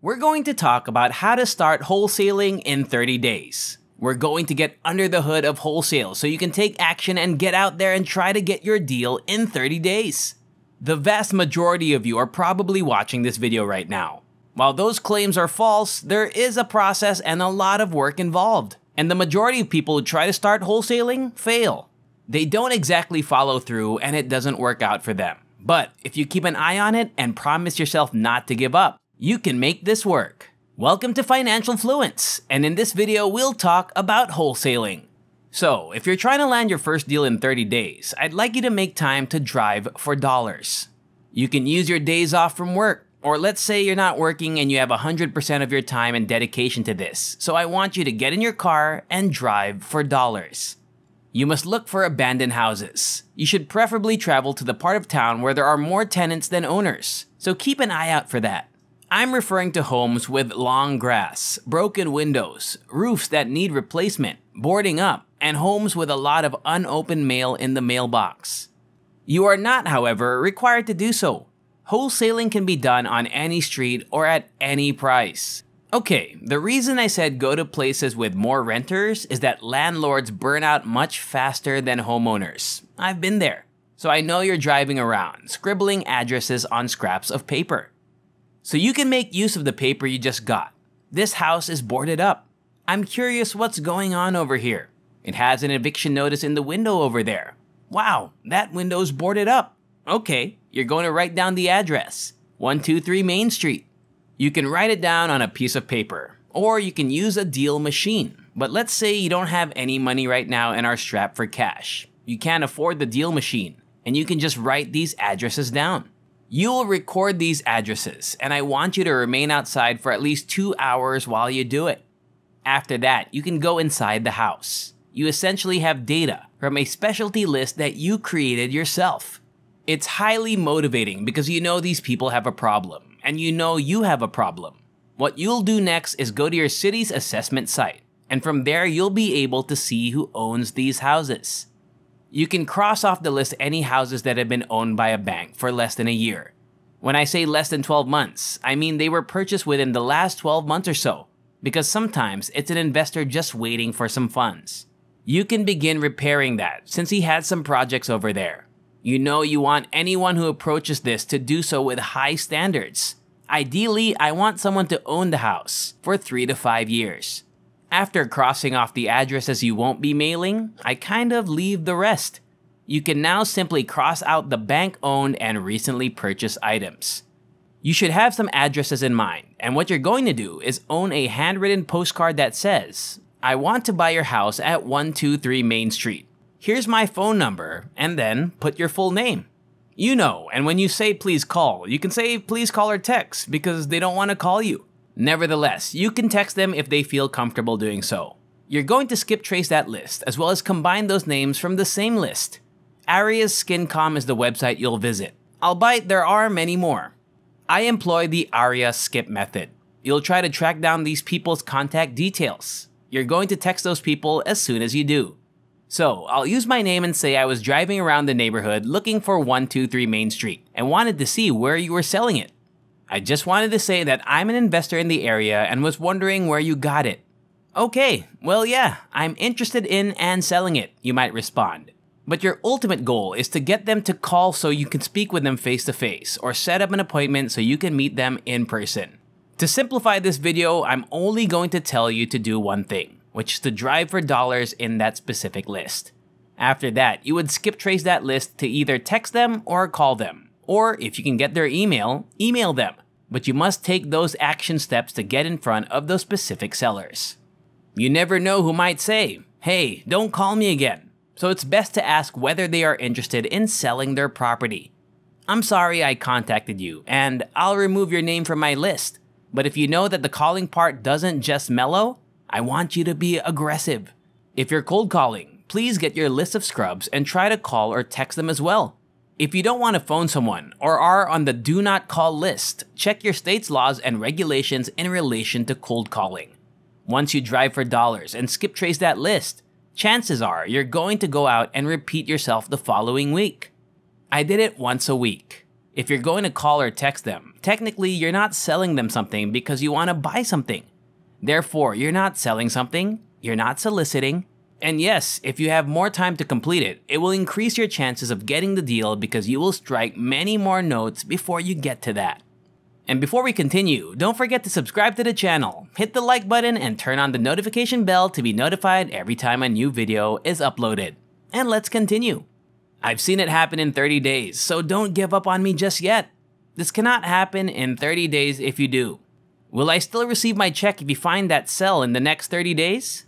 We're going to talk about how to start wholesaling in 30 days. We're going to get under the hood of wholesale so you can take action and get out there and try to get your deal in 30 days. The vast majority of you are probably watching this video right now. While those claims are false, there is a process and a lot of work involved. And the majority of people who try to start wholesaling fail. They don't exactly follow through and it doesn't work out for them. But if you keep an eye on it and promise yourself not to give up, you can make this work. Welcome to Financial Fluence, and in this video we'll talk about wholesaling. So, if you're trying to land your first deal in 30 days, I'd like you to make time to drive for dollars. You can use your days off from work, or let's say you're not working and you have 100% of your time and dedication to this, so I want you to get in your car and drive for dollars. You must look for abandoned houses. You should preferably travel to the part of town where there are more tenants than owners, so keep an eye out for that. I'm referring to homes with long grass, broken windows, roofs that need replacement, boarding up, and homes with a lot of unopened mail in the mailbox. You are not, however, required to do so. Wholesaling can be done on any street or at any price. Okay, the reason I said go to places with more renters is that landlords burn out much faster than homeowners. I've been there, so I know you're driving around, scribbling addresses on scraps of paper. So you can make use of the paper you just got. This house is boarded up. I'm curious what's going on over here. It has an eviction notice in the window over there. Wow, that window's boarded up. Okay, you're going to write down the address, 123 Main Street. You can write it down on a piece of paper, or you can use a deal machine. But let's say you don't have any money right now and are strapped for cash. You can't afford the deal machine, and you can just write these addresses down. You will record these addresses, and I want you to remain outside for at least 2 hours while you do it. After that, you can go inside the house. You essentially have data from a specialty list that you created yourself. It's highly motivating because you know these people have a problem, and you know you have a problem. What you'll do next is go to your city's assessment site, and from there you'll be able to see who owns these houses. You can cross off the list any houses that have been owned by a bank for less than a year. When I say less than 12 months, I mean they were purchased within the last 12 months or so, because sometimes it's an investor just waiting for some funds. You can begin repairing that since he had some projects over there. You know you want anyone who approaches this to do so with high standards. Ideally, I want someone to own the house for 3 to 5 years. After crossing off the addresses you won't be mailing, I kind of leave the rest. You can now simply cross out the bank-owned and recently purchased items. You should have some addresses in mind, and what you're going to do is own a handwritten postcard that says, "I want to buy your house at 123 Main Street. Here's my phone number," and then put your full name. You know, and when you say please call, you can say please call or text because they don't want to call you. Nevertheless, you can text them if they feel comfortable doing so. You're going to skip trace that list, as well as combine those names from the same list. Arias Skincom is the website you'll visit, albeit there are many more. I employ the Aria skip method. You'll try to track down these people's contact details. You're going to text those people as soon as you do. So, I'll use my name and say I was driving around the neighborhood looking for 123 Main Street and wanted to see where you were selling it. I just wanted to say that I'm an investor in the area and was wondering where you got it. Okay, well yeah, I'm interested in and selling it, you might respond. But your ultimate goal is to get them to call so you can speak with them face to face or set up an appointment so you can meet them in person. To simplify this video, I'm only going to tell you to do one thing, which is to drive for dollars in that specific list. After that, you would skip trace that list to either text them or call them. Or if you can get their email, email them. But you must take those action steps to get in front of those specific sellers. You never know who might say, "Hey, don't call me again." So it's best to ask whether they are interested in selling their property. "I'm sorry I contacted you, and I'll remove your name from my list. But if you know that the calling part doesn't just mellow, I want you to be aggressive. If you're cold calling, please get your list of scrubs and try to call or text them as well. If you don't want to phone someone or are on the do not call list, check your state's laws and regulations in relation to cold calling. Once you drive for dollars and skip trace that list, chances are you're going to go out and repeat yourself the following week. I did it once a week. If you're going to call or text them technically you're not selling them something because you want to buy something. Therefore, you're not selling something, you're not soliciting, and yes, if you have more time to complete it, it will increase your chances of getting the deal because you will strike many more notes before you get to that. And before we continue, don't forget to subscribe to the channel, hit the like button, and turn on the notification bell to be notified every time a new video is uploaded. And let's continue. I've seen it happen in 30 days, so don't give up on me just yet. This cannot happen in 30 days if you do. Will I still receive my check if you find that sell in the next 30 days?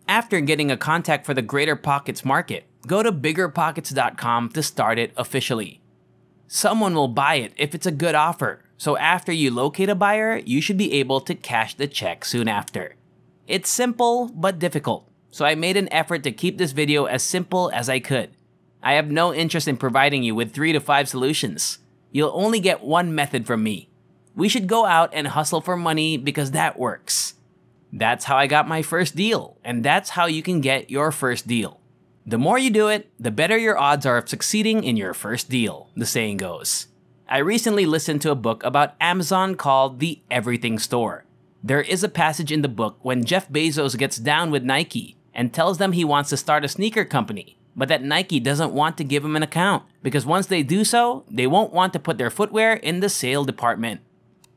After getting a contact for the Greater Pockets market, go to biggerpockets.com to start it officially. Someone will buy it if it's a good offer, so after you locate a buyer, you should be able to cash the check soon after. It's simple but difficult, so I made an effort to keep this video as simple as I could. I have no interest in providing you with 3 to 5 solutions. You'll only get one method from me. We should go out and hustle for money because that works. That's how I got my first deal, and that's how you can get your first deal. The more you do it, the better your odds are of succeeding in your first deal, the saying goes. I recently listened to a book about Amazon called The Everything Store. There is a passage in the book when Jeff Bezos gets down with Nike and tells them he wants to start a sneaker company, but that Nike doesn't want to give him an account because once they do so, they won't want to put their footwear in the sale department.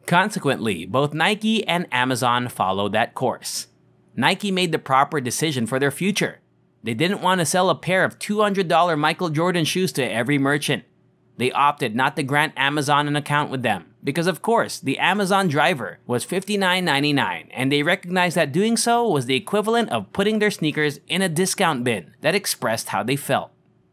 Consequently, both Nike and Amazon followed that course. Nike made the proper decision for their future. They didn't want to sell a pair of $200 Michael Jordan shoes to every merchant. They opted not to grant Amazon an account with them because, of course, the Amazon driver was $59.99, and they recognized that doing so was the equivalent of putting their sneakers in a discount bin that expressed how they felt.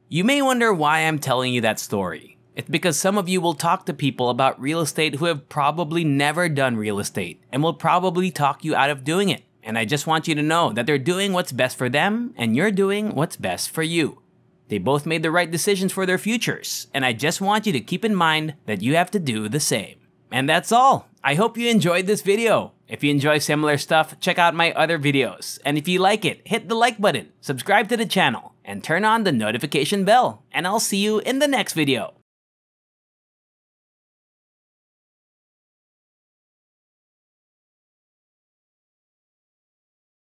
You may wonder why I'm telling you that story. It's because some of you will talk to people about real estate who have probably never done real estate and will probably talk you out of doing it. And I just want you to know that they're doing what's best for them and you're doing what's best for you. They both made the right decisions for their futures, and I just want you to keep in mind that you have to do the same. And that's all. I hope you enjoyed this video. If you enjoy similar stuff, check out my other videos. And if you like it, hit the like button, subscribe to the channel, and turn on the notification bell. And I'll see you in the next video.